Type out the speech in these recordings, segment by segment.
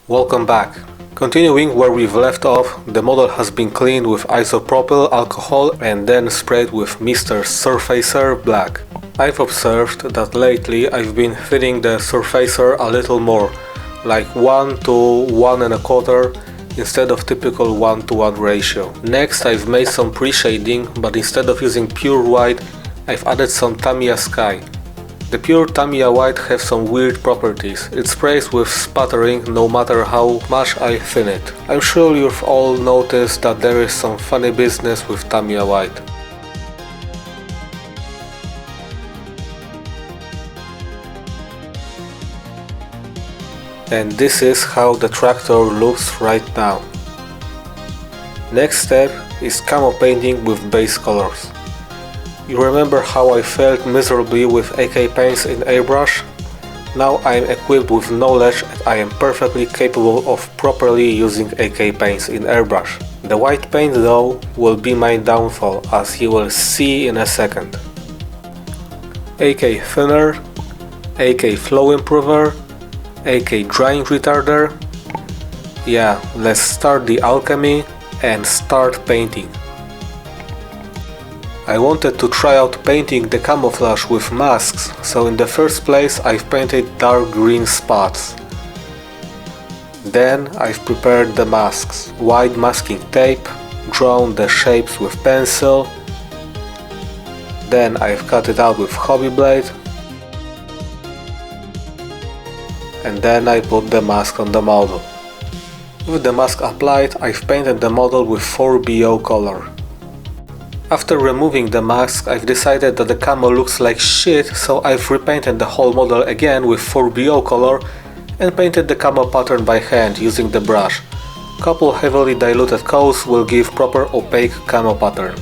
Welcome back. Continuing where we've left off, the model has been cleaned with isopropyl alcohol and then sprayed with Mr. Surfacer Black. I've observed that lately I've been thinning the surfacer a little more, like 1 to 1 and a quarter instead of typical 1 to 1 ratio. Next I've made some pre-shading, but instead of using pure white, I've added some Tamiya Sky. The pure Tamiya white has some weird properties. It sprays with sputtering no matter how much I thin it. I'm sure you've all noticed that there is some funny business with Tamiya white. And this is how the tractor looks right now. Next step is camo painting with base colors. You remember how I failed miserably with AK paints in airbrush? Now I am equipped with knowledge and I am perfectly capable of properly using AK paints in airbrush. The white paint though will be my downfall, as you will see in a second. AK thinner, AK flow improver, AK drying retarder. Yeah, let's start the alchemy and start painting. I wanted to try out painting the camouflage with masks, so in the first place I've painted dark green spots. Then I've prepared the masks, white masking tape, drawn the shapes with pencil. Then I've cut it out with hobby blade. And then I put the mask on the model. With the mask applied, I've painted the model with 4BO color. After removing the mask, I've decided that the camo looks like shit, so I've repainted the whole model again with 4BO color and painted the camo pattern by hand using the brush. Couple heavily diluted coats will give proper opaque camo pattern.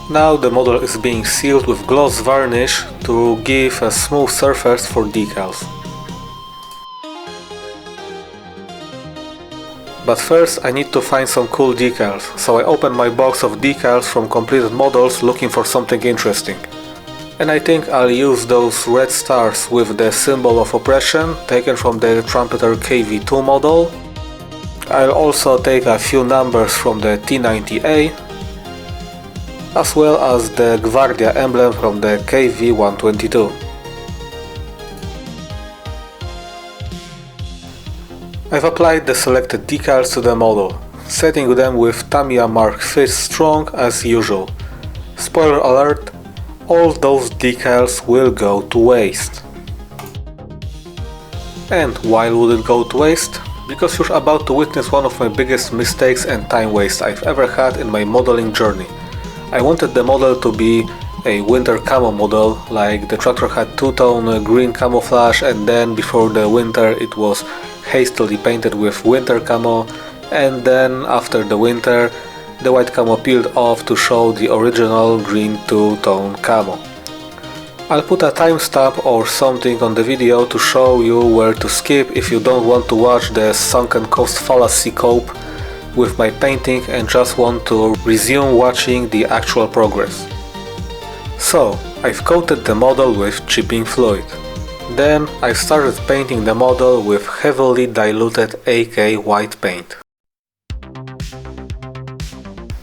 Now the model is being sealed with gloss varnish to give a smooth surface for decals. But first I need to find some cool decals, so I open my box of decals from completed models looking for something interesting. And I think I'll use those red stars with the symbol of oppression taken from the Trumpeter KV2 model. I'll also take a few numbers from the T90A, as well as the Guardia emblem from the KV122. I've applied the selected decals to the model, setting them with Tamiya Mark V Strong as usual. Spoiler alert, all those decals will go to waste. And why would it go to waste? Because you're about to witness one of my biggest mistakes and time waste I've ever had in my modeling journey. I wanted the model to be a winter camo model, like the tractor had two-tone green camouflage and then before the winter it was hastily painted with winter camo, and then after the winter the white camo peeled off to show the original green two-tone camo. I'll put a timestamp or something on the video to show you where to skip if you don't want to watch the sunken cost fallacy cope with my painting and just want to resume watching the actual progress. So, I've coated the model with chipping fluid. Then I started painting the model with heavily diluted AK white paint.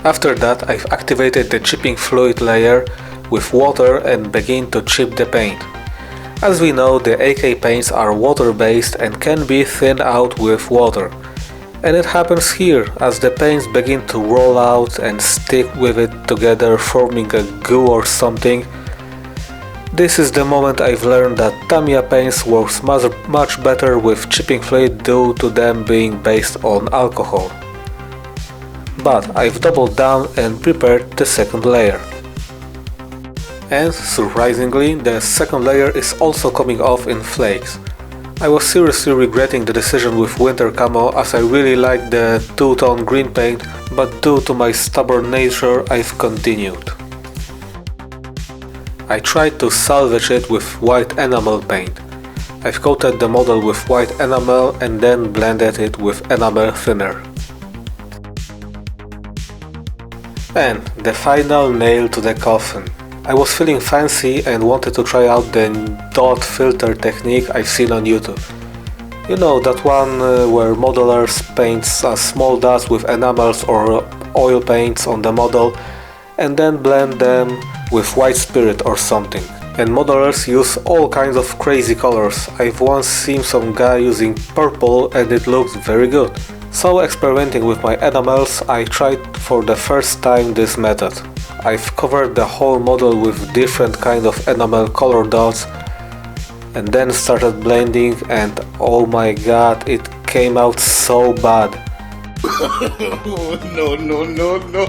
After that I've activated the chipping fluid layer with water and begin to chip the paint. As we know, the AK paints are water based and can be thinned out with water. And it happens here as the paints begin to roll out and stick with it together, forming a goo or something. This is the moment I've learned that Tamiya paints works much better with chipping fluid due to them being based on alcohol. But I've doubled down and prepared the second layer. And surprisingly, the second layer is also coming off in flakes. I was seriously regretting the decision with winter camo as I really like the two-tone green paint, but due to my stubborn nature I've continued. I tried to salvage it with white enamel paint. I've coated the model with white enamel and then blended it with enamel thinner. And the final nail to the coffin. I was feeling fancy and wanted to try out the dot filter technique I've seen on YouTube. You know, that one where modelers paints small dots with enamels or oil paints on the model and then blend them with white spirit or something. And modelers use all kinds of crazy colors. I've once seen some guy using purple and it looks very good. So experimenting with my enamels, I tried for the first time this method. I've covered the whole model with different kind of enamel color dots and then started blending, and oh my god, it came out so bad. No, no, no, no.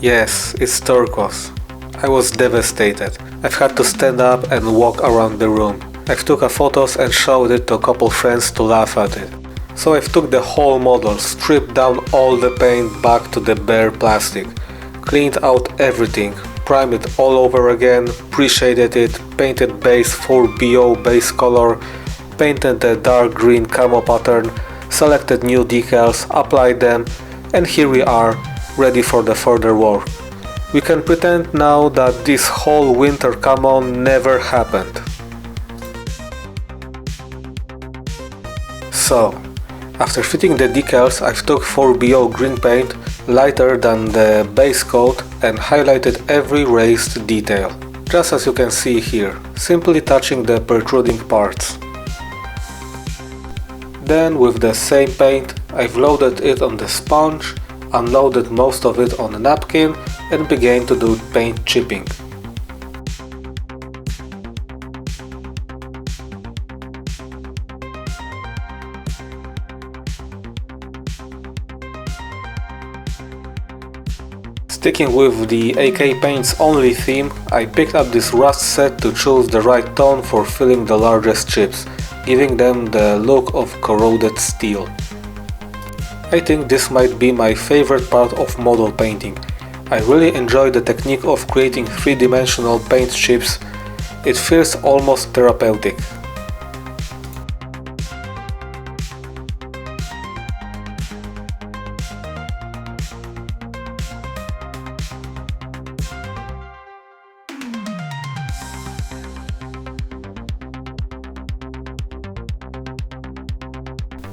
Yes, it's turquoise. I was devastated. I've had to stand up and walk around the room. I've took a photos and showed it to a couple friends to laugh at it. So I've took the whole model, stripped down all the paint back to the bare plastic, cleaned out everything, primed it all over again, pre-shaded it, painted base 4BO base color, painted the dark green camo pattern, selected new decals, applied them, and here we are, ready for the further work. We can pretend now that this whole winter camo never happened. So, after fitting the decals, I've took 4BO green paint, lighter than the base coat, and highlighted every raised detail, just as you can see here, simply touching the protruding parts. Then with the same paint, I've loaded it on the sponge, unloaded most of it on a napkin, and began to do paint chipping. Sticking with the AK Paints only theme, I picked up this rust set to choose the right tone for filling the largest chips, giving them the look of corroded steel. I think this might be my favorite part of model painting. I really enjoy the technique of creating three-dimensional paint chips. It feels almost therapeutic.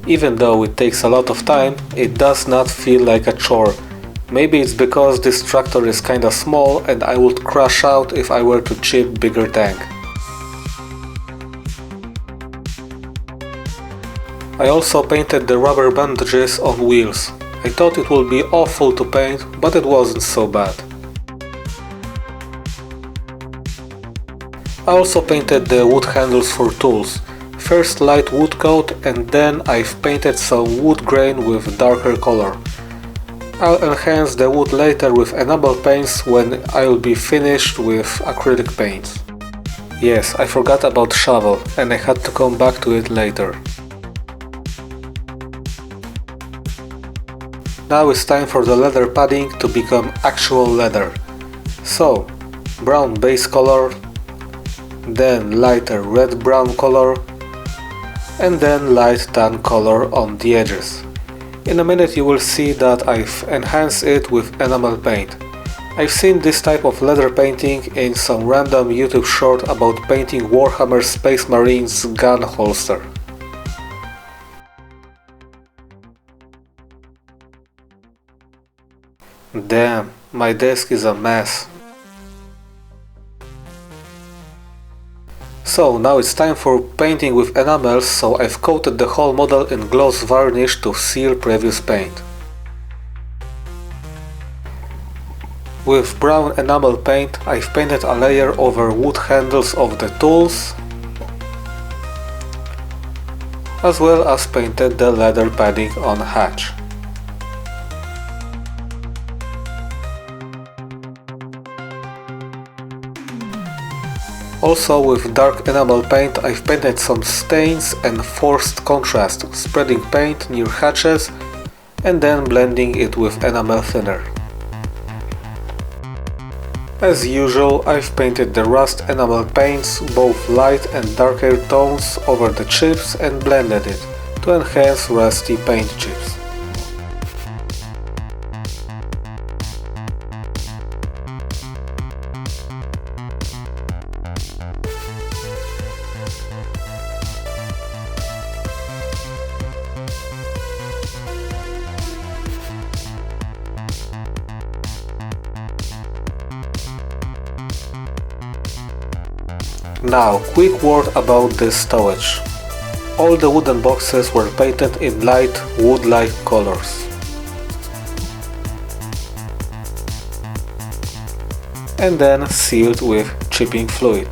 Even though it takes a lot of time, it does not feel like a chore. Maybe it's because this tractor is kinda small and I would crash out if I were to chip bigger tank. I also painted the rubber bandages on wheels. I thought it would be awful to paint, but it wasn't so bad. I also painted the wood handles for tools. First light wood coat and then I've painted some wood grain with darker color. I'll enhance the wood later with enamel paints when I'll be finished with acrylic paints. Yes, I forgot about shovel and I had to come back to it later. Now it's time for the leather padding to become actual leather. So, brown base color, then lighter red-brown color, and then light tan color on the edges. In a minute you will see that I've enhanced it with enamel paint. I've seen this type of leather painting in some random YouTube short about painting Warhammer Space Marines gun holster. Damn, my desk is a mess. So now it's time for painting with enamels, so I've coated the whole model in gloss varnish to seal previous paint. With brown enamel paint I've painted a layer over wood handles of the tools, as well as painted the leather padding on hatch. Also with dark enamel paint I've painted some stains and forced contrast, spreading paint near hatches and then blending it with enamel thinner. As usual, I've painted the rust enamel paints, both light and darker tones, over the chips and blended it to enhance rusty paint chips. Now, quick word about this stowage. All the wooden boxes were painted in light wood-like colors. And then sealed with chipping fluid.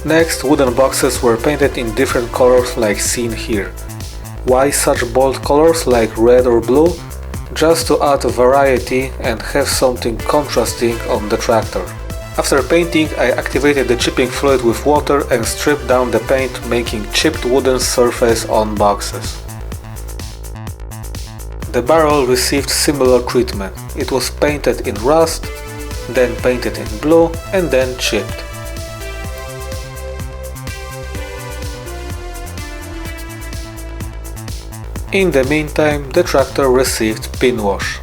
Next, wooden boxes were painted in different colors like seen here. Why such bold colors like red or blue? Just to add variety and have something contrasting on the tractor. After painting, I activated the chipping fluid with water and stripped down the paint, making chipped wooden surface on boxes. The barrel received similar treatment. It was painted in rust, then painted in blue and then chipped. In the meantime, the tractor received pin wash.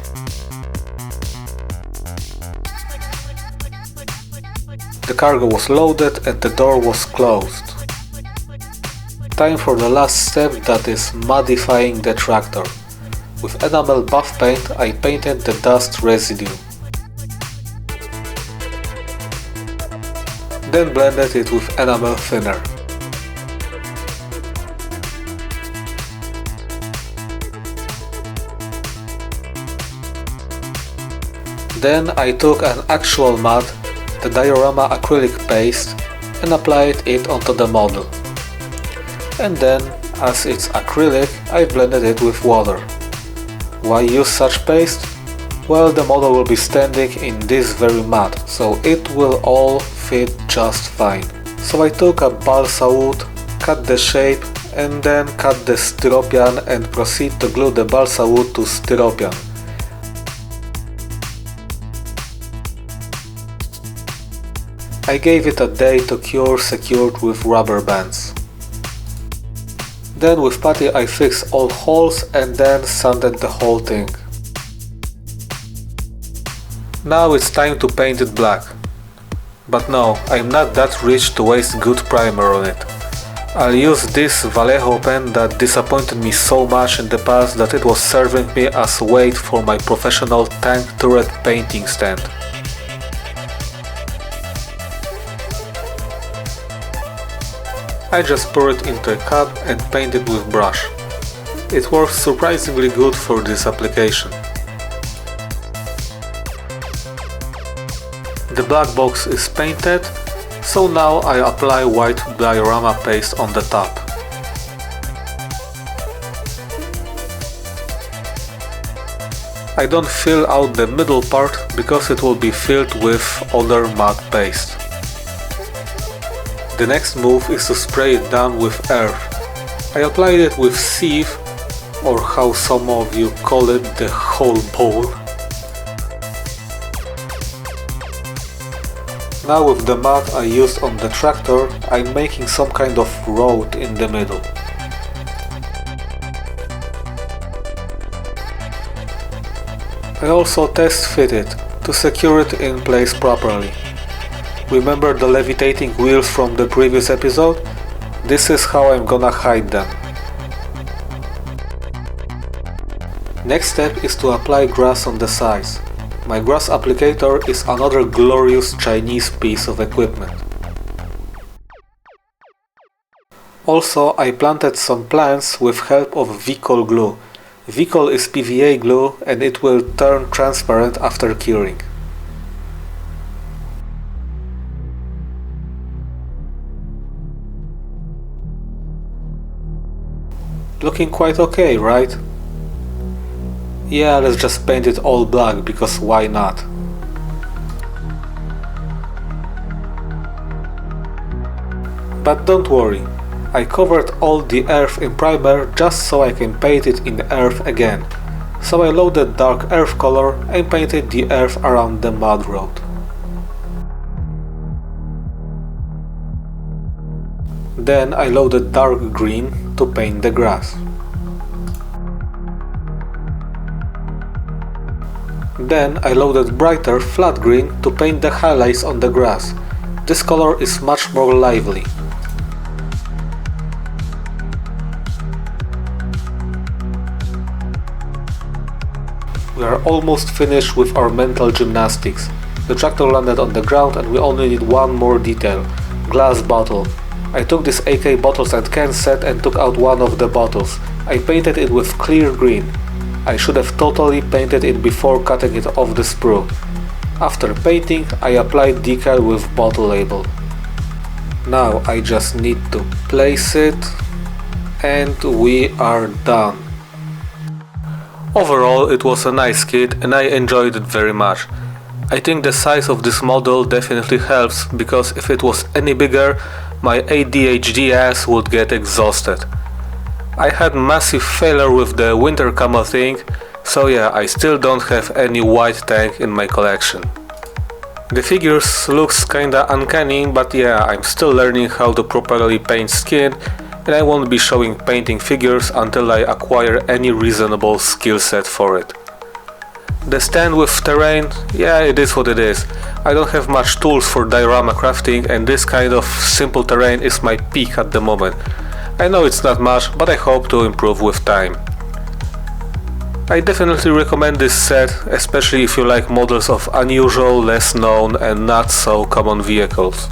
The cargo was loaded and the door was closed. Time for the last step, that is modifying the tractor. With enamel buff paint I painted the dust residue. Then blended it with enamel thinner. Then I took an actual matte, the diorama acrylic paste, and applied it onto the model. And then, as it's acrylic, I blended it with water. Why use such paste? Well, the model will be standing in this very matte, so it will all fit just fine. So I took a balsa wood, cut the shape, and then cut the styropian and proceed to glue the balsa wood to styropian. I gave it a day to cure, secured with rubber bands. Then with putty I fixed all holes and then sanded the whole thing. Now it's time to paint it black. But no, I'm not that rich to waste good primer on it. I'll use this Vallejo pen that disappointed me so much in the past that it was serving me as weight for my professional tank turret painting stand. I just pour it into a cup and paint it with brush. It works surprisingly good for this application. The black box is painted, so now I apply white diorama paste on the top. I don't fill out the middle part because it will be filled with other matte paste. The next move is to spray it down with earth. I applied it with sieve, or how some of you call it, the whole bowl. Now with the mat I used on the tractor, I'm making some kind of road in the middle. I also test fit it to secure it in place properly. Remember the levitating wheels from the previous episode? This is how I'm gonna hide them. Next step is to apply grass on the sides. My grass applicator is another glorious Chinese piece of equipment. Also, I planted some plants with help of Vicol glue. Vicol is PVA glue and it will turn transparent after curing. Looking quite okay, right? Yeah, let's just paint it all black, because why not? But don't worry, I covered all the earth in primer just so I can paint it in earth again. So I loaded dark earth color and painted the earth around the mud road. Then I loaded dark green to paint the grass. Then I loaded brighter flat green to paint the highlights on the grass. This color is much more lively. We are almost finished with our mental gymnastics. The tractor landed on the ground and we only need one more detail. Glass bottle. I took this AK bottles and cans set and took out one of the bottles. I painted it with clear green. I should have totally painted it before cutting it off the sprue. After painting, I applied decal with bottle label. Now I just need to place it and we are done. Overall, it was a nice kit and I enjoyed it very much. I think the size of this model definitely helps, because if it was any bigger, my ADHD ass would get exhausted. I had massive failure with the winter camo thing, so yeah, I still don't have any white tank in my collection. The figures looks kinda uncanny, but yeah, I'm still learning how to properly paint skin, and I won't be showing painting figures until I acquire any reasonable skill set for it. The stand with terrain, yeah, it is what it is. I don't have much tools for diorama crafting, and this kind of simple terrain is my peak at the moment. I know it's not much, but I hope to improve with time. I definitely recommend this set, especially if you like models of unusual, less known and not so common vehicles.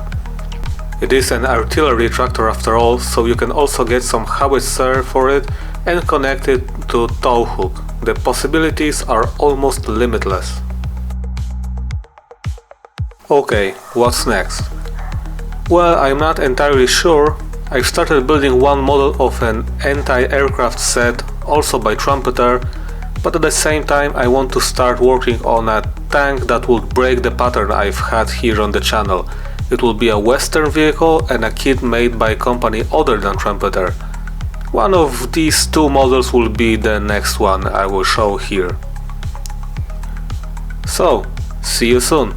It is an artillery tractor after all, so you can also get some howitzer for it and connect it to tow hook. The possibilities are almost limitless. Okay, what's next? Well, I'm not entirely sure. I've started building one model of an anti-aircraft set, also by Trumpeter, but at the same time I want to start working on a tank that would break the pattern I've had here on the channel. It will be a Western vehicle and a kit made by a company other than Trumpeter. One of these two models will be the next one I will show here. So, see you soon!